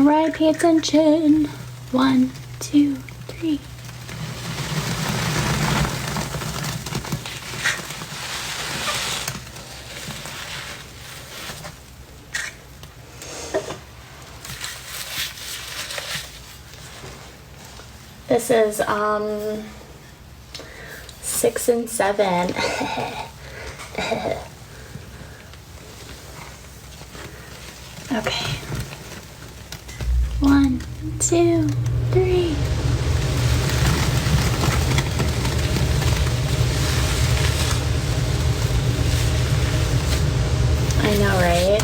All right, pay attention. 1, 2, 3. This is 6 and 7. Okay. 1, 2, 3. I know, right?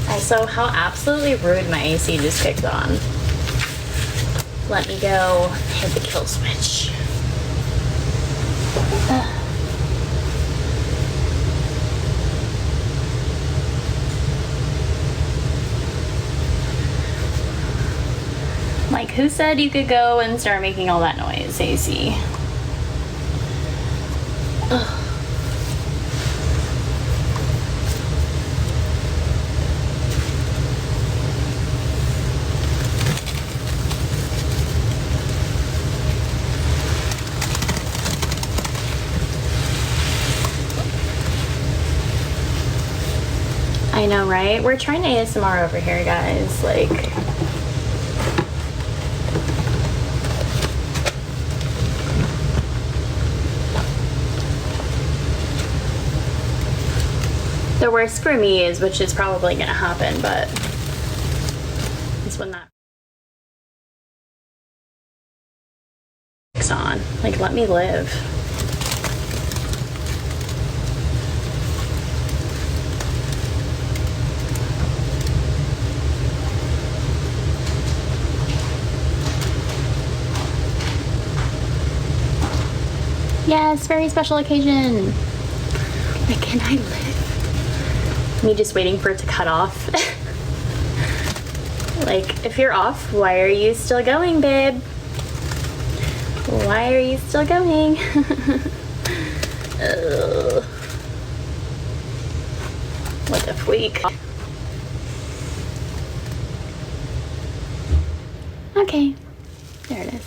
Also, how absolutely rude my AC just kicked on. Let me go hit the kill switch. Like, who said you could go and start making all that noise, AC? Ugh. I know, right? We're trying ASMR over here, guys. Like, the worst for me is, which is probably gonna happen, but it's when that on. Like, let me live. Yes, very special occasion. Like, can I live? Me just waiting for it to cut off. Like, if you're off, why are you still going, babe? Why are you still going? What a freak. Okay, there it is.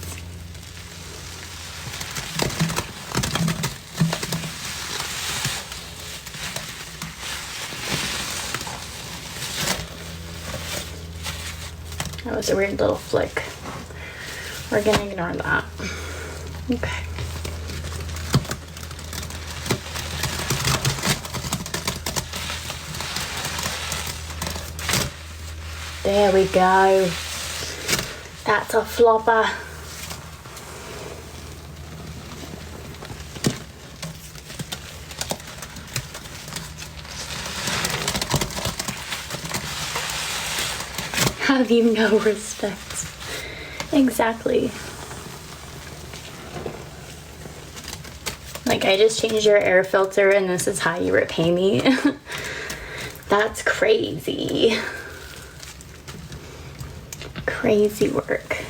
That was a weird little flick. We're gonna ignore that. Okay. There we go. That's a flopper. Have you no respect? Exactly. Like, I just changed your air filter and this is how you repay me. That's crazy. Crazy work.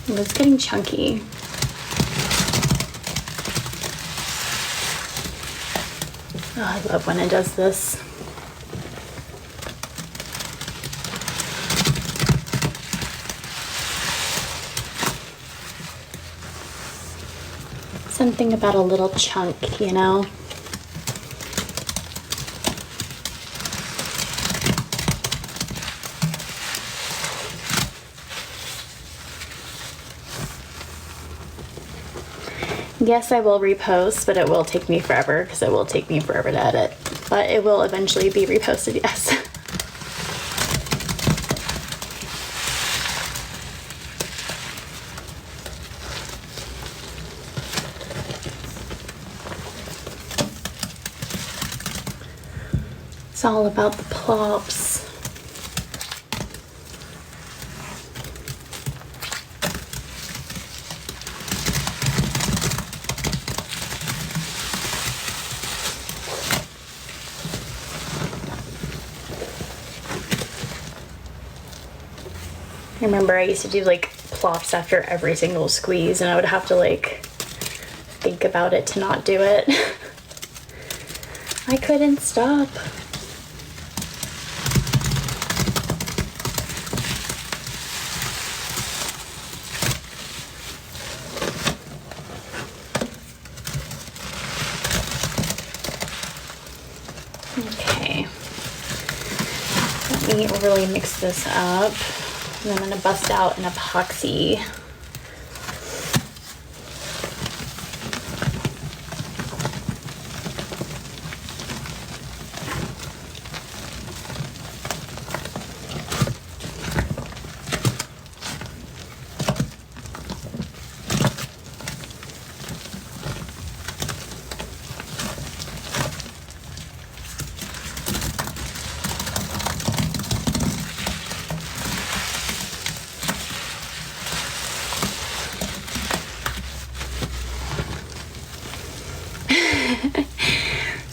It's getting chunky. Oh, I love when it does this. Something about a little chunk, you know? Yes, I will repost, but it will take me forever because it will take me forever to edit. But it will eventually be reposted, yes. It's all about the plops. I remember I used to do like plops after every single squeeze and I would have to like think about it to not do it. I couldn't stop. Okay. Let me really mix this up. And I'm gonna bust out an epoxy.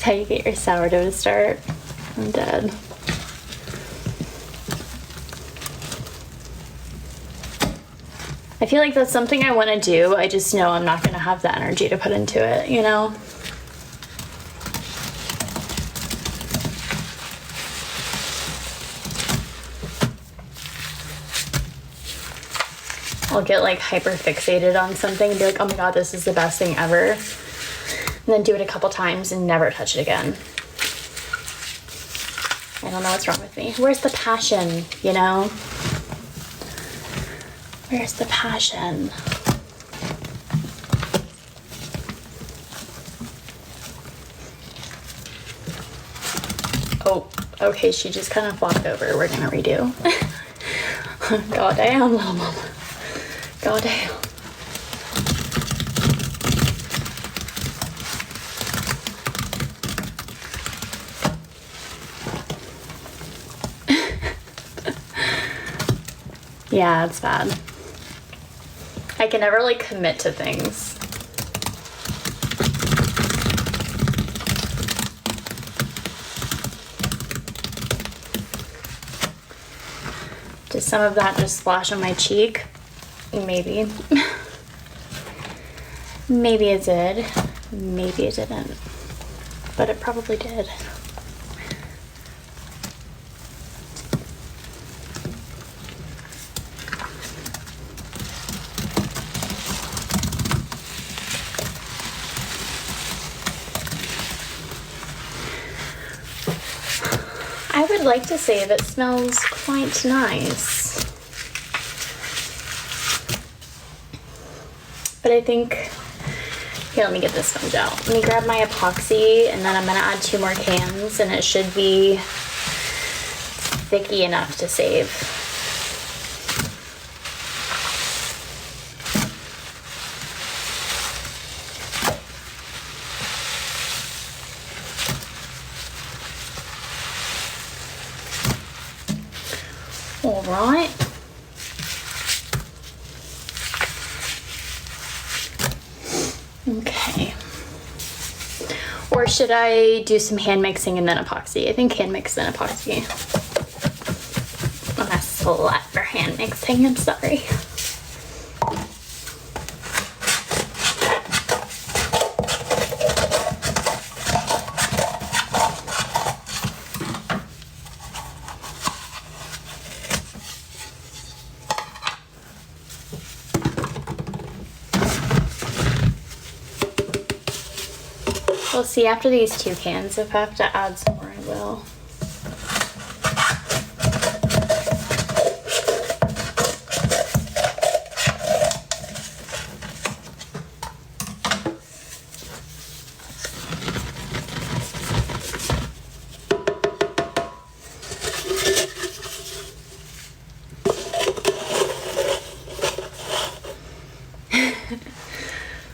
That's how you get your sourdough to start. I'm dead. I feel like that's something I want to do. I just know I'm not going to have the energy to put into it, you know? I'll get like hyper fixated on something and be like, oh my god, this is the best thing ever. And then do it a couple times and never touch it again. I don't know what's wrong with me. Where's the passion, you know? Where's the passion? Oh, okay, she just kind of flopped over. We're gonna redo. God damn, little mama. God damn. Yeah, it's bad. I can never like commit to things. Did some of that just splash on my cheek? Maybe. Maybe it did. Maybe it didn't. But it probably did. I would like to say that smells quite nice. But I think, here, let me get this sponge out. Let me grab my epoxy and then I'm gonna add 2 more cans and it should be thicky enough to save. All right. Okay. Or should I do some hand mixing and then epoxy? I think hand mix and epoxy. I'm a slut for hand mixing, I'm sorry. We'll see after these 2 cans. If I have to add some more, I will.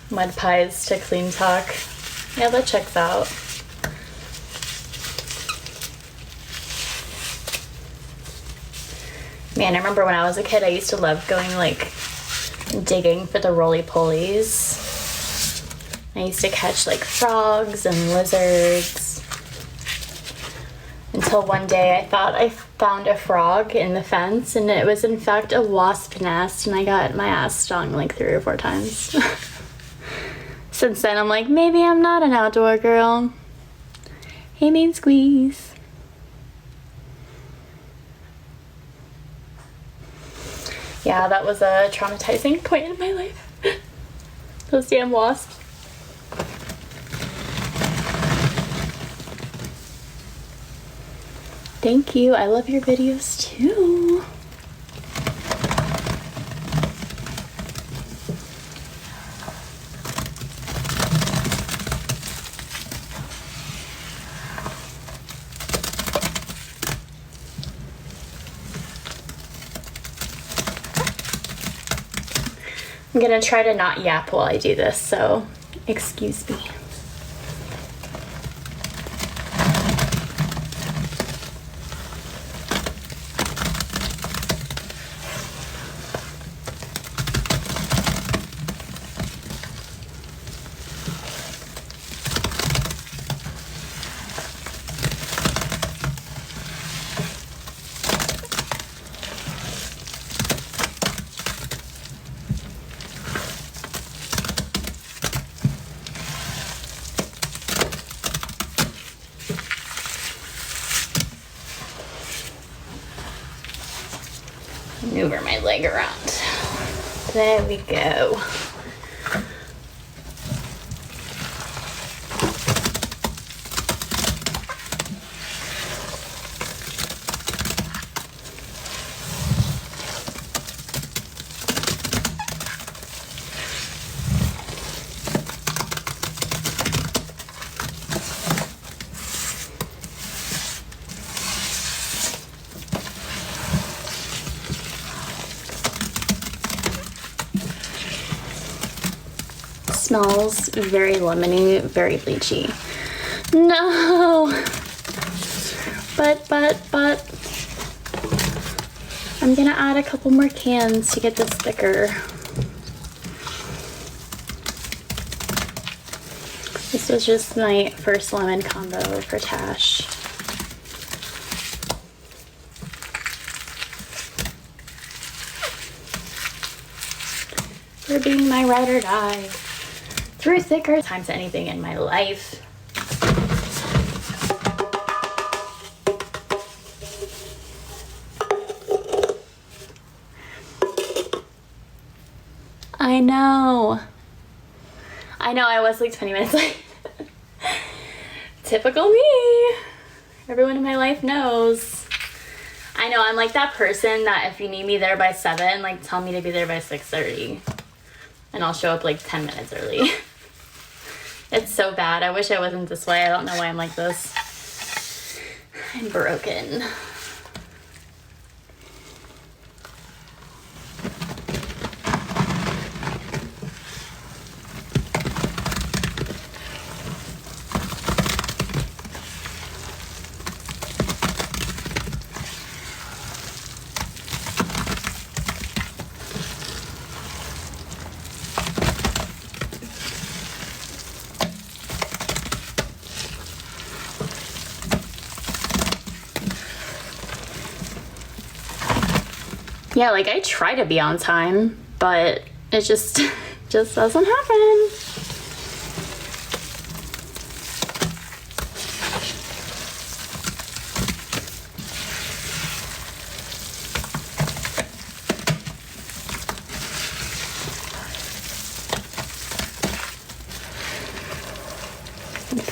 Mud pies to clean talk. Yeah, that checks out. Man, I remember when I was a kid, I used to love going like digging for the roly-polies. I used to catch like frogs and lizards. Until one day I thought I found a frog in the fence and it was in fact a wasp nest and I got my ass stung like 3 or 4 times. Since then, I'm like, maybe I'm not an outdoor girl. Hey, main squeeze. Yeah, that was a traumatizing point in my life. Those damn wasps. Thank you. I love your videos too. I'm gonna try to not yap while I do this, so excuse me. Maneuver my leg around. There we go. Smells very lemony, very bleachy. No! But, I'm gonna add a couple more cans to get this thicker. This was just my first lemon combo for Tash. For being my ride or die. Through thicker times anything in my life. I know. I was like 20 minutes late. Typical me. Everyone in my life knows. I know, I'm like that person that if you need me there by 7, like tell me to be there by 6:30. And I'll show up like 10 minutes early. It's so bad. I wish I wasn't this way. I don't know why I'm like this. I'm broken. Yeah, like I try to be on time, but it just doesn't happen.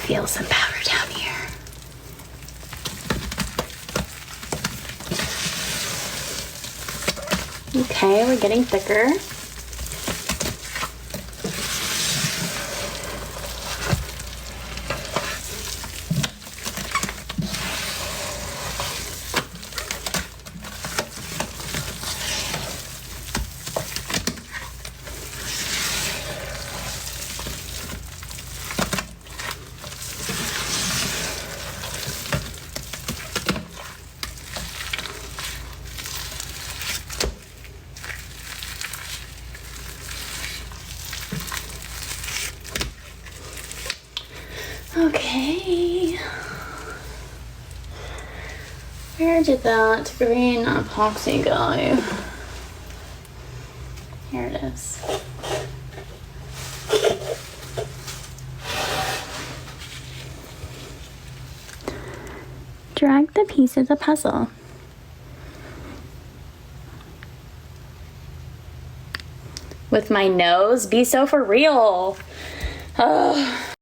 Feel some powder down here. Okay, we're getting thicker. Okay. Where did that green epoxy go? Here it is. drag the piece of the puzzle. With my nose, be so for real. Ugh.